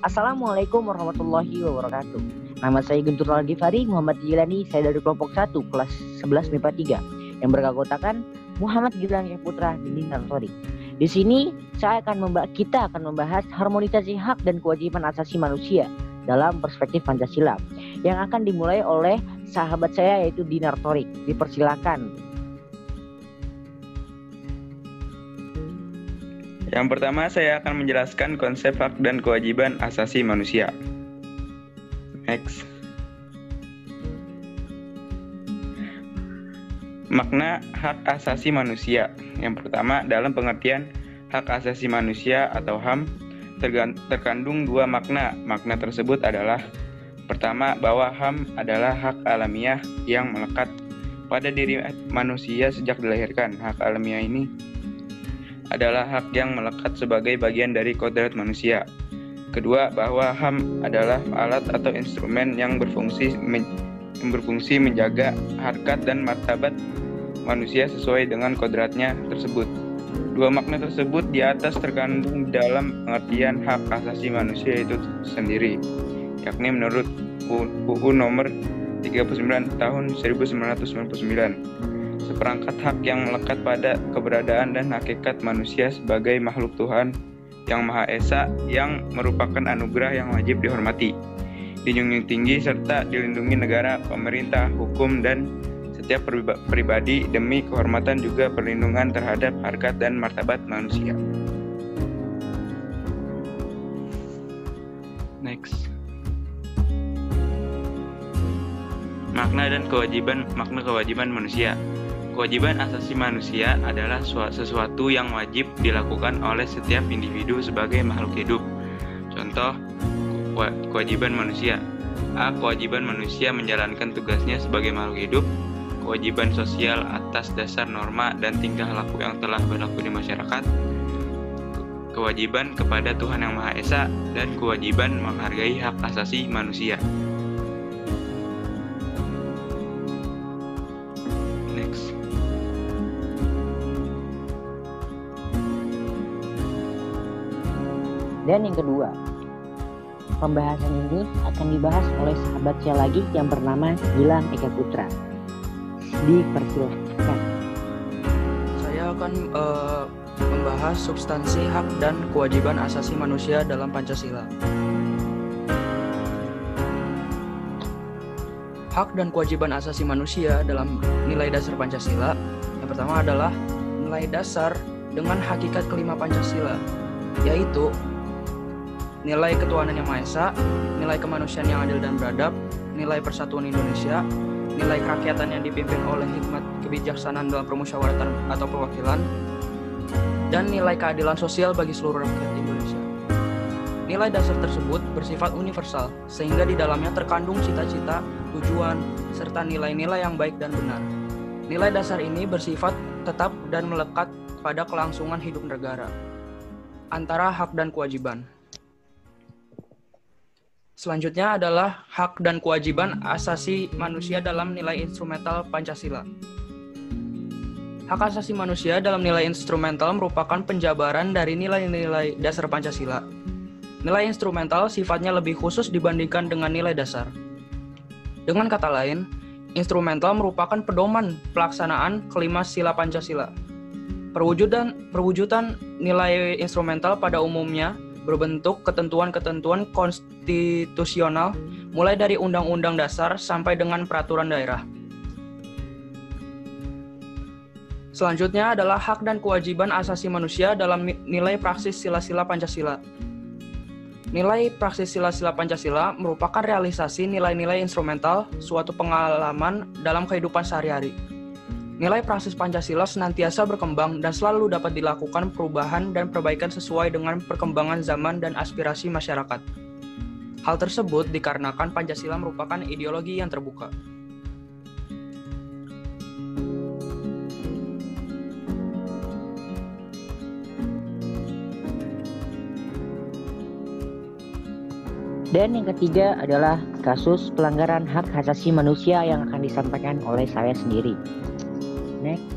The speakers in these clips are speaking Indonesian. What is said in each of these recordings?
Assalamualaikum warahmatullahi wabarakatuh. Nama saya Guntur Al-Ghifari Muhammad Gilani. Saya dari kelompok 1 kelas 11 MIPA 3 yang beranggotakan Muhammad Gilang Putra Dinding Tantori. Di sini kita akan membahas harmonisasi hak dan kewajiban asasi manusia dalam perspektif Pancasila yang akan dimulai oleh sahabat saya yaitu Dinar Thorik. Dipersilakan. Yang pertama, saya akan menjelaskan konsep hak dan kewajiban asasi manusia. Next. Makna hak asasi manusia. Yang pertama, dalam pengertian hak asasi manusia atau HAM terkandung dua makna. Makna tersebut adalah pertama, bahwa HAM adalah hak alamiah yang melekat pada diri manusia sejak dilahirkan. Hak alamiah ini adalah hak yang melekat sebagai bagian dari kodrat manusia. Kedua, bahwa HAM adalah alat atau instrumen yang berfungsi menjaga harkat dan martabat manusia sesuai dengan kodratnya tersebut. Dua makna tersebut di atas terkandung dalam pengertian hak asasi manusia itu sendiri, yakni menurut UU nomor 39 tahun 1999. Seperangkat hak yang melekat pada keberadaan dan hakikat manusia sebagai makhluk Tuhan yang Maha Esa yang merupakan anugerah yang wajib dihormati, dijunjung tinggi serta dilindungi negara, pemerintah, hukum, dan setiap pribadi demi kehormatan juga perlindungan terhadap harkat dan martabat manusia. Next. Makna kewajiban manusia. Kewajiban asasi manusia adalah sesuatu yang wajib dilakukan oleh setiap individu sebagai makhluk hidup. Contoh, kewajiban manusia. A. Kewajiban manusia menjalankan tugasnya sebagai makhluk hidup. Kewajiban sosial atas dasar norma dan tingkah laku yang telah berlaku di masyarakat. Kewajiban kepada Tuhan Yang Maha Esa. Dan kewajiban menghargai hak asasi manusia. Next. Dan yang kedua, pembahasan ini akan dibahas oleh sahabat saya lagi yang bernama Gilang Eka Putra. Dipersilakan. Saya akan membahas substansi hak dan kewajiban asasi manusia dalam Pancasila. Hak dan kewajiban asasi manusia dalam nilai dasar Pancasila. Yang pertama adalah nilai dasar dengan hakikat kelima Pancasila, yaitu nilai ketuhanan yang Maha Esa, nilai kemanusiaan yang adil dan beradab, nilai persatuan Indonesia, nilai kerakyatan yang dipimpin oleh hikmat kebijaksanaan dalam permusyawaratan atau perwakilan, dan nilai keadilan sosial bagi seluruh rakyat Indonesia. Nilai dasar tersebut bersifat universal, sehingga di dalamnya terkandung cita-cita, tujuan, serta nilai-nilai yang baik dan benar. Nilai dasar ini bersifat tetap dan melekat pada kelangsungan hidup negara. Antara hak dan kewajiban. Selanjutnya adalah hak dan kewajiban asasi manusia dalam nilai instrumental Pancasila. Hak asasi manusia dalam nilai instrumental merupakan penjabaran dari nilai-nilai dasar Pancasila. Nilai instrumental sifatnya lebih khusus dibandingkan dengan nilai dasar. Dengan kata lain, instrumental merupakan pedoman pelaksanaan kelima sila Pancasila. Perwujudan nilai instrumental pada umumnya berbentuk ketentuan-ketentuan konstitusional mulai dari Undang-Undang Dasar sampai dengan peraturan daerah. Selanjutnya adalah hak dan kewajiban asasi manusia dalam nilai praksis sila-sila Pancasila. Nilai praksis sila-sila Pancasila merupakan realisasi nilai-nilai instrumental suatu pengalaman dalam kehidupan sehari-hari. Nilai praksis Pancasila senantiasa berkembang dan selalu dapat dilakukan perubahan dan perbaikan sesuai dengan perkembangan zaman dan aspirasi masyarakat. Hal tersebut dikarenakan Pancasila merupakan ideologi yang terbuka. Dan yang ketiga adalah kasus pelanggaran hak asasi manusia yang akan disampaikan oleh saya sendiri. Next.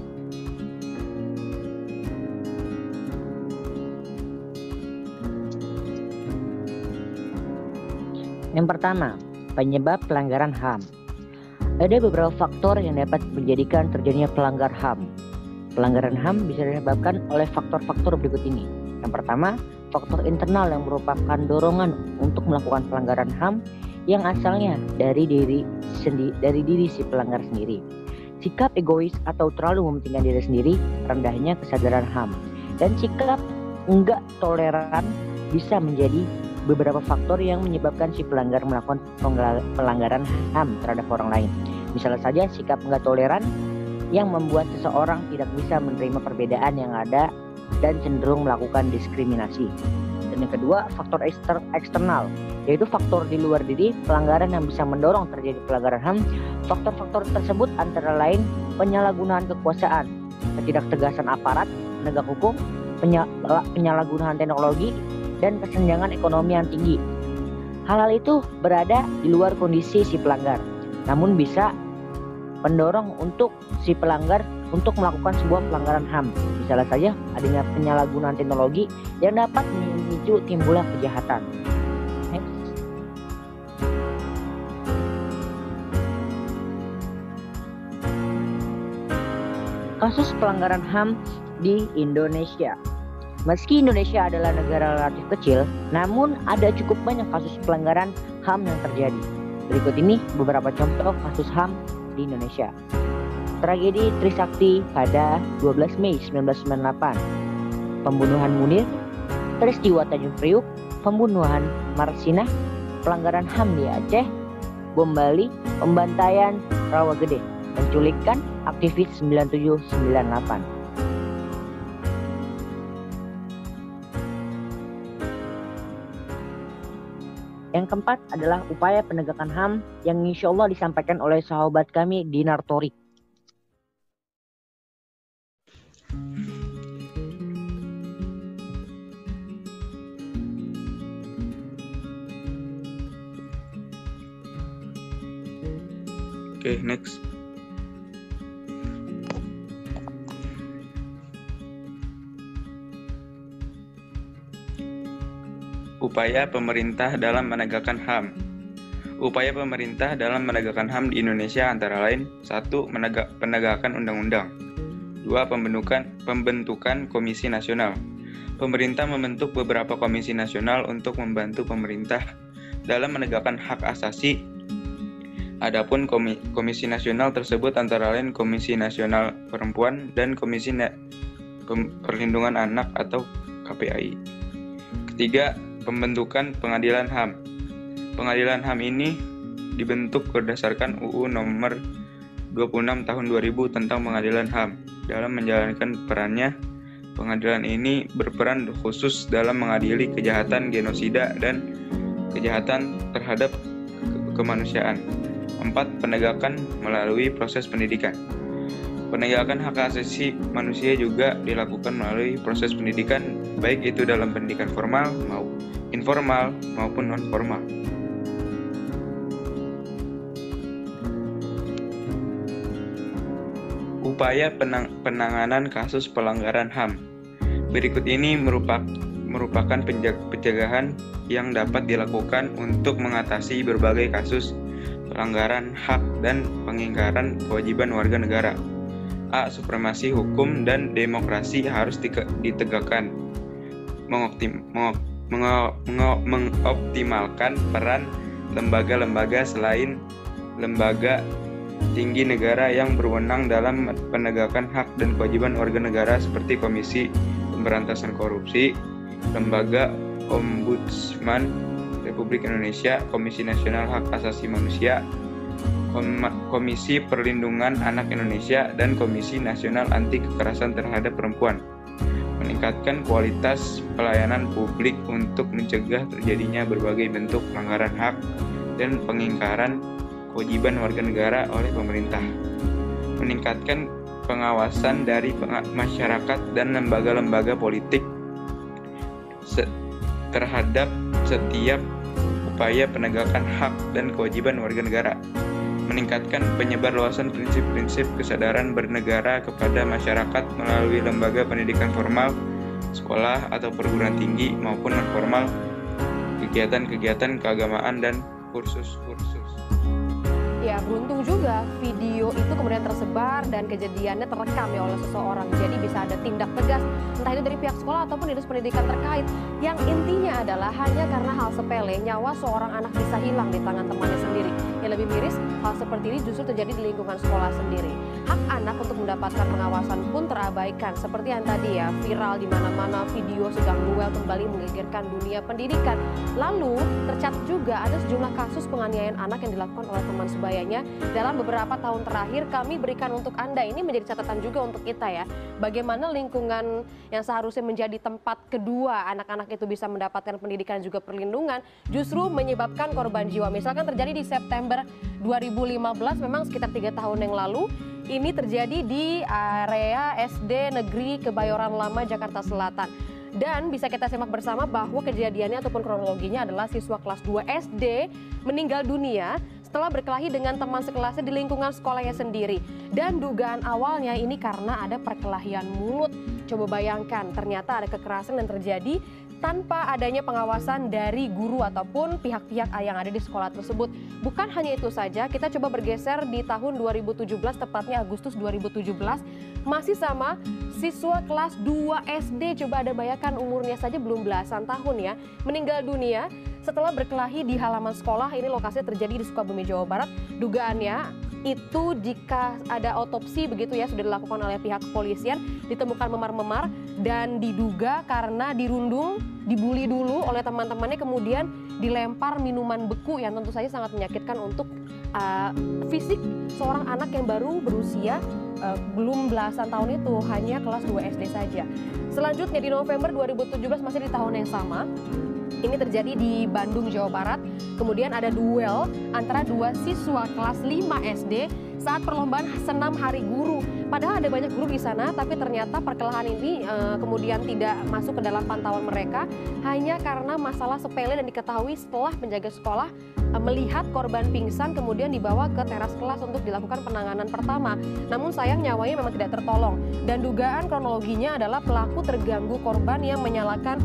Yang pertama, penyebab pelanggaran HAM. Ada beberapa faktor yang dapat menjadikan terjadinya pelanggar HAM. Pelanggaran HAM bisa disebabkan oleh faktor-faktor berikut ini. Yang pertama, faktor internal yang merupakan dorongan untuk melakukan pelanggaran HAM yang asalnya dari diri si pelanggar sendiri. Sikap egois atau terlalu mementingkan diri sendiri, rendahnya kesadaran HAM, dan sikap enggak toleran bisa menjadi beberapa faktor yang menyebabkan si pelanggar melakukan pelanggaran HAM terhadap orang lain. Misalnya saja sikap enggak toleran yang membuat seseorang tidak bisa menerima perbedaan yang ada dan cenderung melakukan diskriminasi. Dan yang kedua, faktor eksternal, yaitu faktor di luar diri pelanggaran yang bisa mendorong terjadi pelanggaran HAM. Faktor-faktor tersebut antara lain penyalahgunaan kekuasaan, ketidaktegasan aparat penegak hukum, penyalahgunaan teknologi, dan kesenjangan ekonomi yang tinggi. Hal-hal itu berada di luar kondisi si pelanggar, namun bisa mendorong untuk si pelanggar untuk melakukan sebuah pelanggaran HAM. Misalnya saja adanya penyalahgunaan teknologi yang dapat memicu timbulnya kejahatan. Next. Kasus pelanggaran HAM di Indonesia. Meski Indonesia adalah negara relatif kecil, namun ada cukup banyak kasus pelanggaran HAM yang terjadi. Berikut ini beberapa contoh kasus HAM di Indonesia. Tragedi Trisakti pada 12 Mei 1998, pembunuhan Munir, peristiwa Tanjung Priuk, pembunuhan Marsinah, pelanggaran HAM di Aceh, bom Bali, pembantaian Rawagede, penculikan aktivis 9798. Yang keempat adalah upaya penegakan HAM yang insya Allah disampaikan oleh sahabat kami Dinar Torik. Oke, next. Upaya pemerintah dalam menegakkan HAM. Upaya pemerintah dalam menegakkan HAM di Indonesia antara lain: 1. Penegakan undang-undang. 2. Pembentukan komisi nasional. Pemerintah membentuk beberapa komisi nasional untuk membantu pemerintah dalam menegakkan hak asasi. Adapun komisi nasional tersebut antara lain Komisi Nasional Perempuan dan Komisi Perlindungan Anak atau KPAI. Ketiga, pembentukan pengadilan HAM. Pengadilan HAM ini dibentuk berdasarkan UU nomor 26 tahun 2000 tentang pengadilan HAM. Dalam menjalankan perannya, pengadilan ini berperan khusus dalam mengadili kejahatan genosida dan kejahatan terhadap kemanusiaan. 4. Penegakan melalui proses pendidikan. Penegakan hak asasi manusia juga dilakukan melalui proses pendidikan, baik itu dalam pendidikan formal, informal, maupun non-formal. Upaya penanganan kasus pelanggaran HAM. Berikut ini merupakan pencegahan yang dapat dilakukan untuk mengatasi berbagai kasus pelanggaran hak dan pengingkaran kewajiban warga negara. A. Supremasi hukum dan demokrasi harus ditegakkan. Mengoptimalkan peran lembaga-lembaga selain lembaga tinggi negara yang berwenang dalam penegakan hak dan kewajiban warga negara seperti Komisi Pemberantasan Korupsi, Lembaga Ombudsman Republik Indonesia, Komisi Nasional Hak Asasi Manusia, Komisi Perlindungan Anak Indonesia, dan Komisi Nasional Anti Kekerasan Terhadap Perempuan. Meningkatkan kualitas pelayanan publik untuk mencegah terjadinya berbagai bentuk pelanggaran hak dan pengingkaran kewajiban warga negara oleh pemerintah. Meningkatkan pengawasan dari masyarakat dan lembaga-lembaga politik terhadap setiap upaya penegakan hak dan kewajiban warga negara. Meningkatkan penyebarluasan prinsip-prinsip kesadaran bernegara kepada masyarakat melalui lembaga pendidikan formal, sekolah atau perguruan tinggi maupun non-formal, kegiatan-kegiatan keagamaan dan kursus-kursus. Ya, beruntung juga video itu kemudian tersebar dan kejadiannya terekam ya oleh seseorang. Jadi bisa ada tindak tegas, entah itu dari pihak sekolah ataupun dinas pendidikan terkait. Yang intinya adalah hanya karena hal sepele, nyawa seorang anak bisa hilang di tangan temannya sendiri. Yang lebih miris, hal seperti ini justru terjadi di lingkungan sekolah sendiri. Hak anak untuk mendapatkan pengawasan pun terabaikan. Seperti yang tadi ya, viral di mana-mana video sedang duel kembali menggegerkan dunia pendidikan. Lalu, tercatat juga ada sejumlah kasus penganiayaan anak yang dilakukan oleh teman sebayanya dalam beberapa tahun terakhir. Kami berikan untuk Anda, ini menjadi catatan juga untuk kita ya, bagaimana lingkungan yang seharusnya menjadi tempat kedua anak-anak itu bisa mendapatkan pendidikan dan juga perlindungan justru menyebabkan korban jiwa. Misalkan terjadi di September 2015, memang sekitar 3 tahun yang lalu, ini terjadi di area SD Negeri Kebayoran Lama, Jakarta Selatan. Dan bisa kita simak bersama bahwa kejadiannya ataupun kronologinya adalah siswa kelas 2 SD meninggal dunia setelah berkelahi dengan teman sekelasnya di lingkungan sekolahnya sendiri. Dan dugaan awalnya ini karena ada perkelahian mulut. Coba bayangkan, ternyata ada kekerasan yang terjadi tanpa adanya pengawasan dari guru ataupun pihak-pihak yang ada di sekolah tersebut. Bukan hanya itu saja, kita coba bergeser di tahun 2017, tepatnya Agustus 2017, masih sama siswa kelas 2 SD, coba Anda bayangkan umurnya saja belum belasan tahun ya, meninggal dunia setelah berkelahi di halaman sekolah. Ini lokasinya terjadi di Sukabumi, Jawa Barat. Dugaannya itu jika ada otopsi begitu ya, sudah dilakukan oleh pihak kepolisian, ditemukan memar-memar dan diduga karena dirundung, dibully dulu oleh teman-temannya, kemudian dilempar minuman beku yang tentu saja sangat menyakitkan untuk fisik seorang anak yang baru berusia belum belasan tahun itu, hanya kelas 2 SD saja. Selanjutnya di November 2017, masih di tahun yang sama, ini terjadi di Bandung, Jawa Barat. Kemudian ada duel antara dua siswa kelas 5 SD saat perlombaan senam Hari Guru. Padahal ada banyak guru di sana, tapi ternyata perkelahian ini kemudian tidak masuk ke dalam pantauan mereka hanya karena masalah sepele dan diketahui setelah penjaga sekolah melihat korban pingsan kemudian dibawa ke teras kelas untuk dilakukan penanganan pertama. Namun sayang nyawanya memang tidak tertolong. Dan dugaan kronologinya adalah pelaku terganggu korban yang menyalakan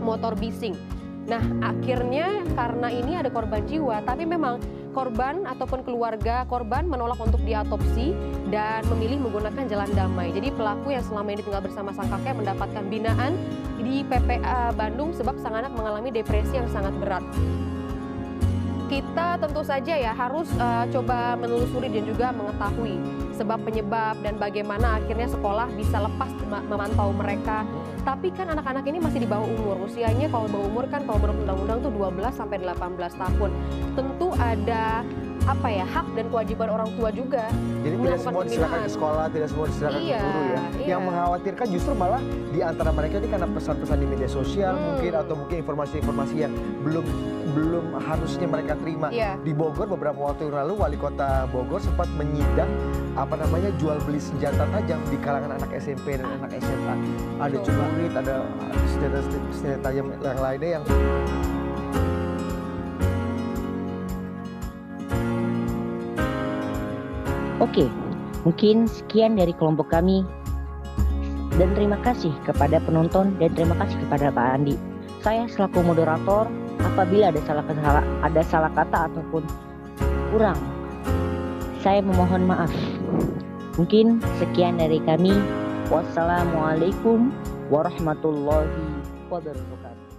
motor bising. Nah, akhirnya karena ini ada korban jiwa, tapi memang korban ataupun keluarga korban menolak untuk diotopsi dan memilih menggunakan jalan damai. Jadi pelaku yang selama ini tinggal bersama sang kakek mendapatkan binaan di PPA Bandung sebab sang anak mengalami depresi yang sangat berat. Kita tentu saja ya harus coba menelusuri dan juga mengetahui sebab penyebab dan bagaimana akhirnya sekolah bisa lepas memantau mereka. Tapi kan anak-anak ini masih di bawah umur. Usianya kalau bawah umur kan kalau menurut undang-undang tuh 12 sampai 18 tahun. Tentu ada hak dan kewajiban orang tua juga. Jadi tidak semua diserahkan ke sekolah, tidak semua diserahkan ke guru ya. Yang mengkhawatirkan justru malah di antara mereka ini karena pesan-pesan di media sosial mungkin, atau mungkin informasi-informasi yang belum harusnya mereka terima. Di Bogor beberapa waktu yang lalu wali kota Bogor sempat menyidang jual beli senjata tajam di kalangan anak SMP dan anak SMA. Ada celurit, ada senjata tajam yang lainnya yang Oke, mungkin sekian dari kelompok kami. Dan terima kasih kepada penonton dan terima kasih kepada Pak Andi. Saya selaku moderator, apabila ada salah kata ataupun kurang, saya memohon maaf. Mungkin sekian dari kami. Wassalamualaikum warahmatullahi wabarakatuh.